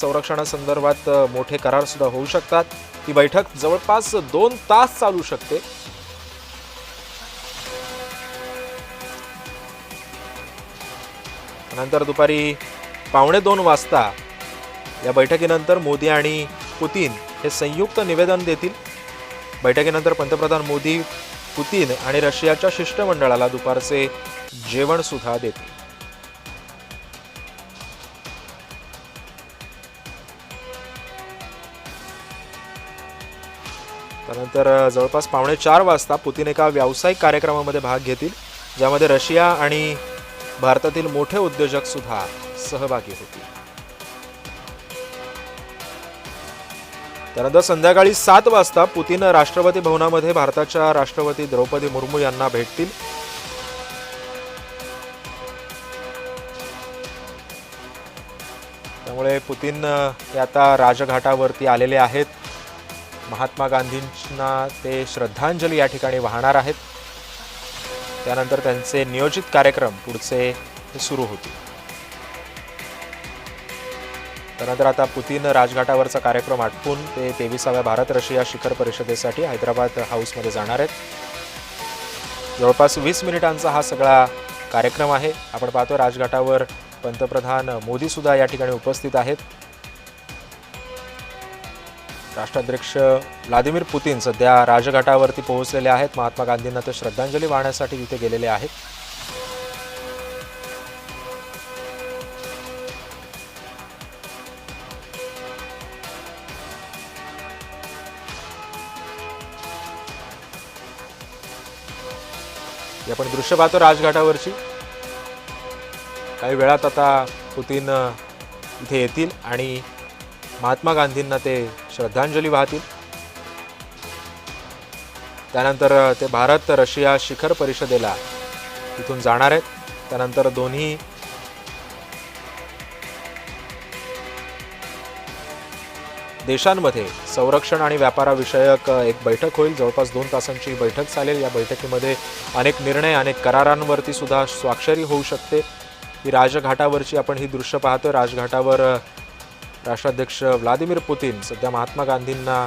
संरक्षणासंदर्भात मोठे करार सुद्धा होऊ शकतात। ही बैठक जवळपास 2 तास चालू शकते। नंतर दुपारी 1:15 वाजता या बैठकीनंतर मोदी आणि पुतीन हे संयुक्त निवेदन देतील। बैठकीनंतर पंतप्रधान मोदी पुतीन आणि रशियाच्या शिष्टमंडळाला दुपारचे जेवण सुद्धा देतील। त्यानंतर जवळपास 3:45 वाजता पुतीन एका व्यावसायिक कार्यक्रमामध्ये भाग घेतील, ज्यामध्ये रशिया आणि भारतातील मोठे उद्योजक सुद्धा सहभागी होतील। त्यानंतर संध्याकाळी 7 वाजता पुतीन राष्ट्रपती भवनामध्ये भारताच्या राष्ट्रपती द्रौपदी मुर्मू यांना भेटतील। त्यामुळे पुतीन हे आता राजघाटावरती आलेले आहेत। महात्मा गांधींना ते श्रद्धांजली या ठिकाणी वाहणार आहेत। त्यानंतर त्यांचे नियोजित कार्यक्रम पुढचे सुरू होतील। त्यानंतर आता पुतीन राजघाटावरचा कार्यक्रम आटपून ते 23व्या भारत रशिया शिखर परिषदेसाठी हैदराबाद हाऊसमध्ये जाणार आहेत। जवळपास 20 मिनिटांचा हा सगळा कार्यक्रम आहे। आपण पाहतो राजघाटावर पंतप्रधान मोदी सुद्धा या ठिकाणी उपस्थित आहेत। राष्ट्राध्यक्ष व्लादिमीर पुतीन सध्या राजघाटावरती पोहोचलेले आहेत। महात्मा गांधींना ते श्रद्धांजली वाहण्यासाठी तिथे गेलेले आहेत। आपण दृश्य पाहतो राजघाटावरची। काही वेळात आता पुतीन इथे येतील आणि महात्मा गांधींना ते श्रद्धांजली वाहतील। त्यानंतर ते भारत रशिया शिखर परिषदेला इथून जाणार आहेत। त्यानंतर दोन्ही देशांमध्ये संरक्षण आणि व्यापाराविषयक एक बैठक होईल। जवळपास 2 तासांची बैठक चालेल। या बैठकीमध्ये अनेक निर्णय, अनेक करारांवरती सुद्धा स्वाक्षरी होऊ शकते। ही राजघाटावरची आपण ही दृश्य पाहतोय। राजघाटावर राष्ट्राध्यक्ष व्लादिमीर पुतीन सध्या महात्मा गांधींना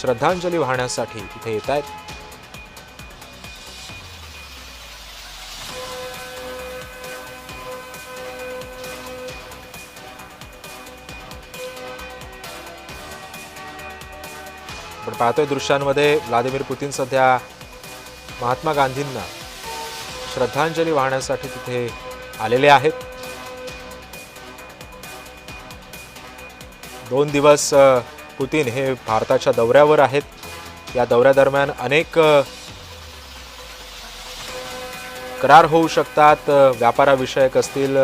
श्रद्धांजली वाहण्यासाठी इथे येत आहेत। आपण पाहतोय दृश्यांमध्ये व्लादिमीर पुतीन सध्या महात्मा गांधींना श्रद्धांजली वाहण्यासाठी तिथे आलेले आहेत। 2 दिवस पुतीन हे भारताच्या दौऱ्यावर आहेत। या दौऱ्यादरम्यान अनेक करार होऊ शकतात। व्यापाराविषयक असतील,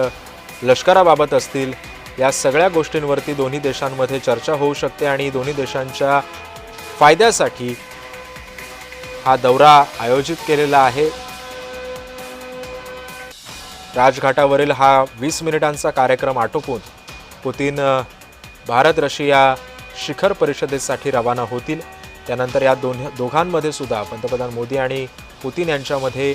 लष्कराबाबत असतील, या सगळ्या गोष्टींवरती दोन्ही देशांमध्ये चर्चा होऊ शकते आणि दोन्ही देशांच्या फायद्यासाठी हा दौरा आयोजित केलेला आहे। राजघाटावरील हा 20 मिनिटांचा कार्यक्रम आटोपून पुतीन भारत रशिया शिखर परिषदेसाठी रवाना होतील। त्यानंतर या दोघांमध्ये सुद्धा पंतप्रधान मोदी आणि पुतीन यांच्यामध्ये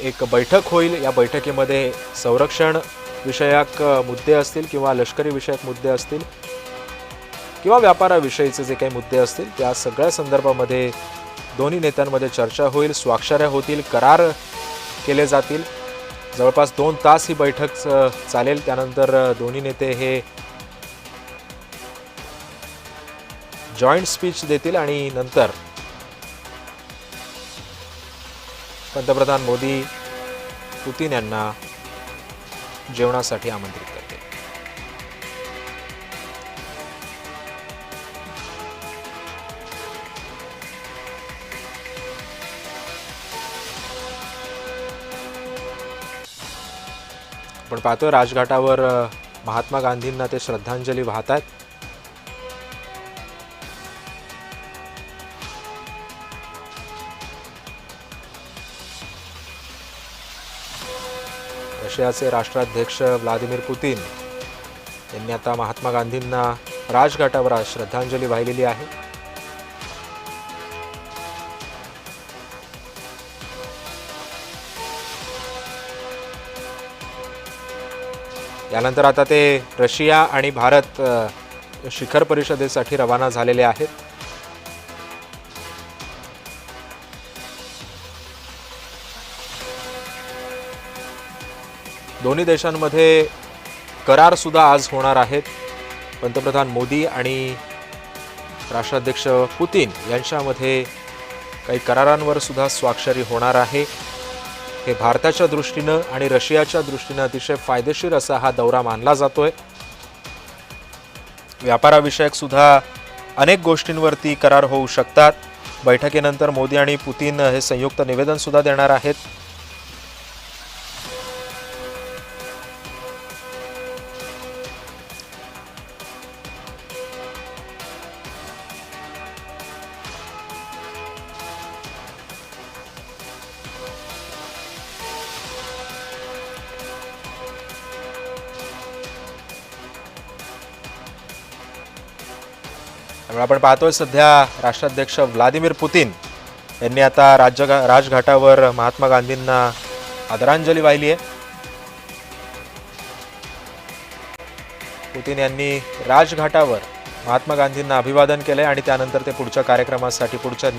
एक बैठक होईल। या बैठकीमध्ये संरक्षण विषयक मुद्दे असतील किंवा लष्करी विषयक मुद्दे असतील किंवा व्यापाराविषयीचे जे काही मुद्दे असतील त्या सगळ्या संदर्भामध्ये दोन्ही नेत्यांमध्ये चर्चा होईल, स्वाक्षऱ्या होतील, करार केले जातील। जवळपास 2 तास ही बैठक चालेल। त्यानंतर दोन्ही नेते हे जॉइंट स्पीच देतील आणि नंतर पंतप्रधान मोदी पुतीन यांना जेवणासाठी आमंत्रित करतील। आपण पाहतोय राजघाटावर महात्मा गांधींना ते श्रद्धांजली वाहतात। रशियाचे राष्ट्राध्यक्ष व्लादिमीर पुतीन यांनी आता महात्मा गांधींना राजघाटावर श्रद्धांजली वाहिलेली आहे। यानंतर आता ते रशिया आणि भारत शिखर परिषदेसाठी रवाना झालेले आहेत. दोन्ही देशांमध्ये करार सुद्धा आज होणार आहेत. पंतप्रधान मोदी आणि राष्ट्राध्यक्ष पुतीन यांच्यामध्ये काही करारांवर सुद्धा स्वाक्षरी होणार आहे. हे भारताच्या दृष्टीनं आणि रशियाच्या दृष्टीनं अतिशय फायदेशीर असा हा दौरा मानला जातोय. व्यापाराविषयक सुद्धा अनेक गोष्टींवरती करार होऊ शकतात. बैठकीनंतर मोदी आणि पुतीन हे संयुक्त निवेदन सुद्धा देणार आहेत. त्यामुळे आपण पाहतोय सध्या राष्ट्राध्यक्ष व्लादिमीर पुतीन यांनी आता राजघाटावर महात्मा गांधींना आदरांजली वाहिली आहे. पुतीन यांनी राजघाटावर महात्मा गांधींना अभिवादन केले आणि त्यानंतर ते पुढच्या कार्यक्रमासाठी पुढच्या